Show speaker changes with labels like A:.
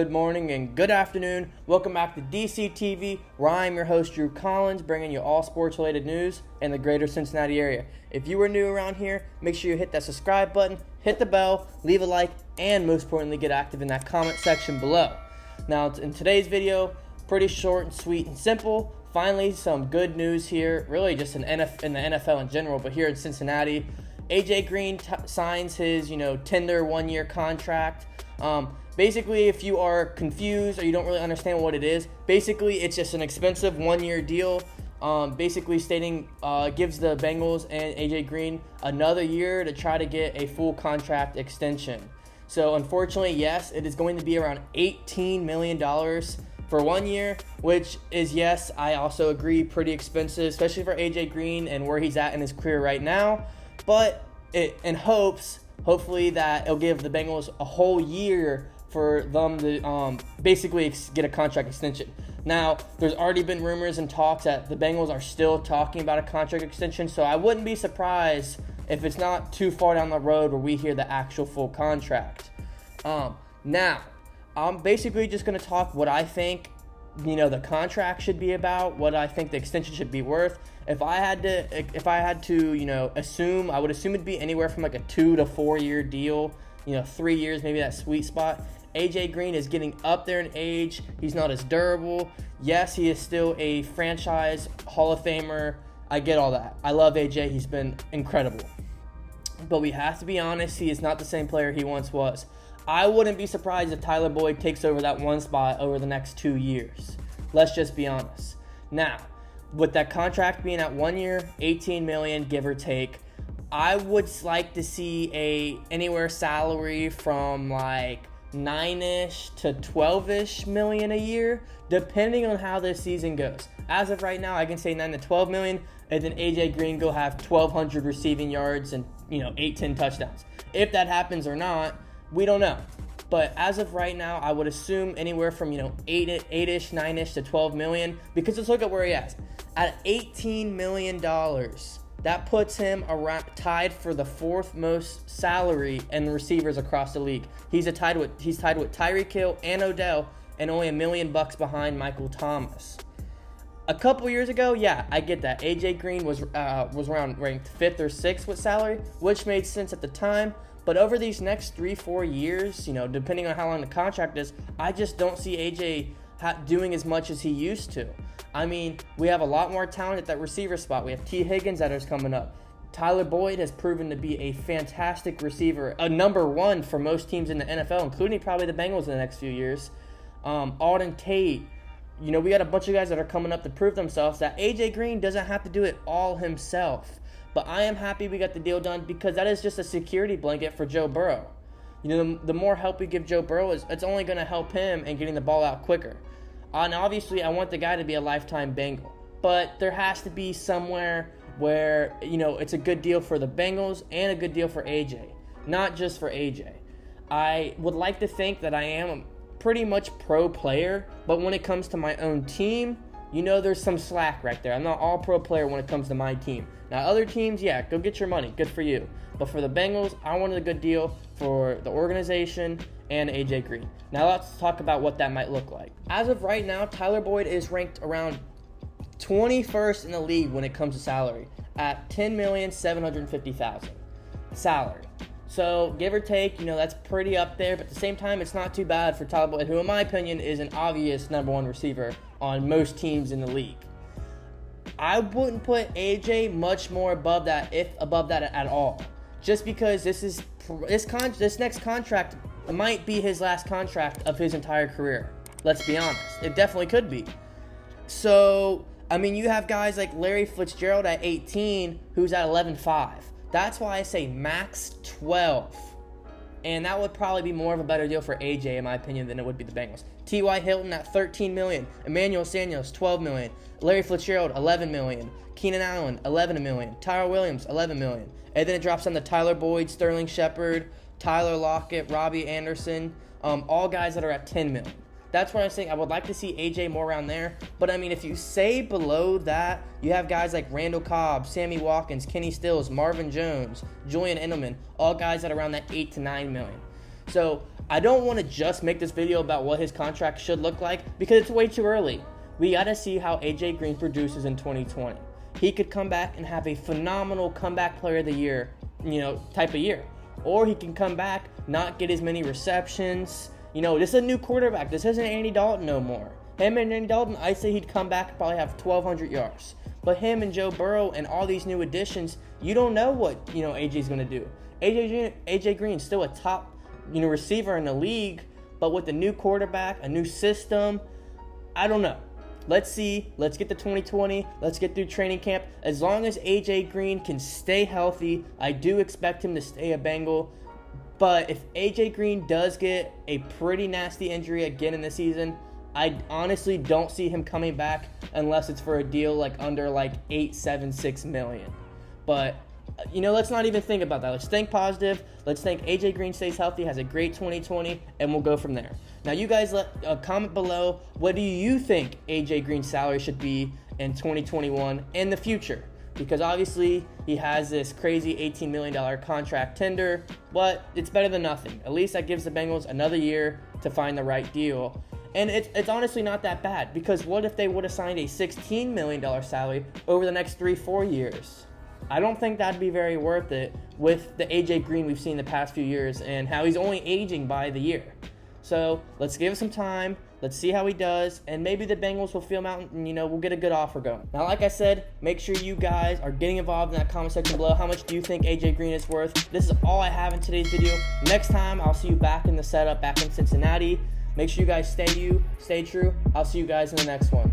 A: good morning, and good afternoon. Welcome back to DC TV, where I'm your host, Drew Collins, bringing you all sports-related news in the greater Cincinnati area. If you are new around here, make sure you hit that subscribe button, hit the bell, leave a like, and most importantly, get active in that comment section below. Now, in today's video, pretty short and sweet and simple. Finally, some good news here, really just in the NFL in general, but here in Cincinnati. AJ Green signs his, tender one-year contract. Basically, if you are confused or you don't really understand what it is, basically it's just an expensive one-year deal. Basically stating gives the Bengals and AJ Green another year to try to get a full contract extension. So unfortunately, yes, it is going to be around $18 million for 1 year, which is, yes, I also agree, pretty expensive, especially for AJ Green and where he's at in his career right now. But hopefully that it'll give the Bengals a whole year for them to basically get a contract extension. Now, there's already been rumors and talks that the Bengals are still talking about a contract extension, so I wouldn't be surprised if it's not too far down the road where we hear the actual full contract. Now, I'm basically just going to talk what I think, the contract should be about, what I think the extension should be worth. If I had to, assume, I would assume it'd be anywhere from like a 2 to 4 year deal. 3 years, maybe that sweet spot. AJ Green is getting up there in age. He's not as durable. Yes, he is still a franchise Hall of Famer. I get all that. I love AJ. He's been incredible. But we have to be honest, he is not the same player he once was. I wouldn't be surprised if Tyler Boyd takes over that one spot over the next 2 years. Let's just be honest. Now, with that contract being at 1 year, $18 million, give or take, I would like to see anywhere salary from like 9-ish to 12-ish million a year, depending on how this season goes. As of right now, I can say 9 to 12 million, and then AJ Green go have 1,200 receiving yards and 8-10 touchdowns. If that happens or not, we don't know. But as of right now, I would assume anywhere from 8-ish, 9-ish to 12 million, because let's look at where he is. At $18 million, that puts him tied for the fourth most salary and receivers across the league. He's tied with Tyreek Hill and Odell, and only $1 million behind Michael Thomas. A couple years ago, yeah, I get that. AJ Green was around ranked 5th or 6th with salary, which made sense at the time. But over these next 3-4 years, depending on how long the contract is, I just don't see AJ doing as much as he used to. I mean, we have a lot more talent at that receiver spot. We have T. Higgins that is coming up. Tyler Boyd has proven to be a fantastic receiver, a number one for most teams in the NFL, including probably the Bengals in the next few years. Alden Tate. We got a bunch of guys that are coming up to prove themselves that AJ Green doesn't have to do it all himself. But I am happy we got the deal done because that is just a security blanket for Joe Burrow. The more help we give Joe Burrow, it's only going to help him in getting the ball out quicker. And obviously, I want the guy to be a lifetime Bengal. But there has to be somewhere where, it's a good deal for the Bengals and a good deal for AJ. Not just for AJ. I would like to think that I am a pretty much pro player, but when it comes to my own team, there's some slack right there. I'm not all pro player when it comes to my team. Now, other teams, yeah, go get your money. Good for you. But for the Bengals, I wanted a good deal for the organization and AJ Green. Now, let's talk about what that might look like. As of right now, Tyler Boyd is ranked around 21st in the league when it comes to salary at $10,750,000 salary. So, give or take, that's pretty up there. But at the same time, it's not too bad for Tyler Boyd, who, in my opinion, is an obvious number one receiver on most teams in the league. I wouldn't put AJ much more above that, if above that at all. Just because this next contract might be his last contract of his entire career. Let's be honest. It definitely could be. So, you have guys like Larry Fitzgerald at 18, who's at 11.5. That's why I say max 12. And that would probably be more of a better deal for AJ, in my opinion, than it would be the Bengals. T.Y. Hilton at $13 million. Emmanuel Sanders, $12 million. Larry Fitzgerald, $11 million. Keenan Allen, $11 million. Tyler Williams, $11 million. And then it drops on to Tyler Boyd, Sterling Shepard, Tyler Lockett, Robbie Anderson, all guys that are at $10 million. That's where I'm saying I would like to see AJ more around there. But, if you say below that, you have guys like Randall Cobb, Sammy Watkins, Kenny Stills, Marvin Jones, Julian Edelman, all guys that are around that $8 to $9 million. So I don't want to just make this video about what his contract should look like because it's way too early. We got to see how AJ Green produces in 2020. He could come back and have a phenomenal comeback player of the year, type of year. Or he can come back, not get as many receptions. This is a new quarterback. This isn't Andy Dalton no more. Him and Andy Dalton, I'd say he'd come back and probably have 1,200 yards. But him and Joe Burrow and all these new additions, you don't know what, AJ's going to do. AJ Green's still a top, receiver in the league, but with a new quarterback, a new system, I don't know. Let's see. Let's get to 2020. Let's get through training camp. As long as AJ Green can stay healthy, I do expect him to stay a Bengal. But if AJ Green does get a pretty nasty injury again in the season, I honestly don't see him coming back unless it's for a deal under $876 million. But let's not even think about that. Let's think positive. Let's think AJ Green stays healthy, has a great 2020, and we'll go from there. Now, you guys comment below. What do you think AJ Green's salary should be in 2021 in the future? Because obviously he has this crazy $18 million contract tender, but it's better than nothing. At least that gives the Bengals another year to find the right deal. And it's honestly not that bad, because what if they would have signed a $16 million salary over the next 3-4 years? I don't think that'd be very worth it with the AJ Green we've seen the past few years and how he's only aging by the year. So let's give him some time. Let's see how he does, and maybe the Bengals will feel him out and, we'll get a good offer going. Now, like I said, make sure you guys are getting involved in that comment section below. How much do you think AJ Green is worth? This is all I have in today's video. Next time, I'll see you back in the setup, back in Cincinnati. Make sure you guys stay true. I'll see you guys in the next one.